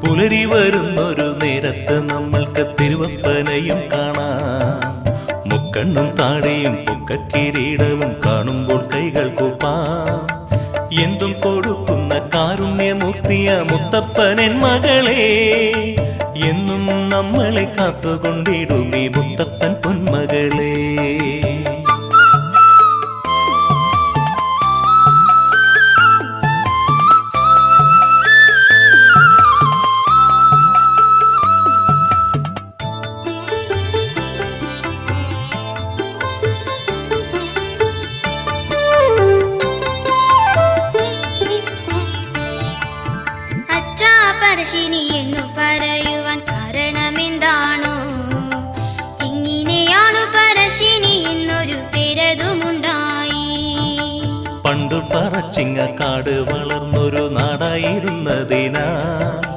പുലരി വരുന്നൊരു നേരത്ത് നമ്മൾക്ക് തിരുവപ്പനയും കാണാം. മുക്കണ്ണും താടിയും പൊക്കക്കിരീടവും കാണുമ്പോൾ കൈകൾ കൂപ്പാം. എന്തും കൊടുക്കുന്ന കാരുണ്യമൂർത്തിയ മുത്തപ്പനൻ മകളെ, എന്നും നമ്മളെ കാത്തുകൊണ്ടിടും ഈ മുത്തപ്പൻ പൊന്മകളെ. പറശ്ശിനി എന്നു പറയുവാൻ കാരണമെന്താണോ? ഇങ്ങനെയാണു പറശ്ശിനി എന്നൊരു പേരതുമുണ്ടായി. പണ്ടു പറച്ചിങ്ങ കാട് വളർന്നൊരു നാടായിരുന്നതിനാ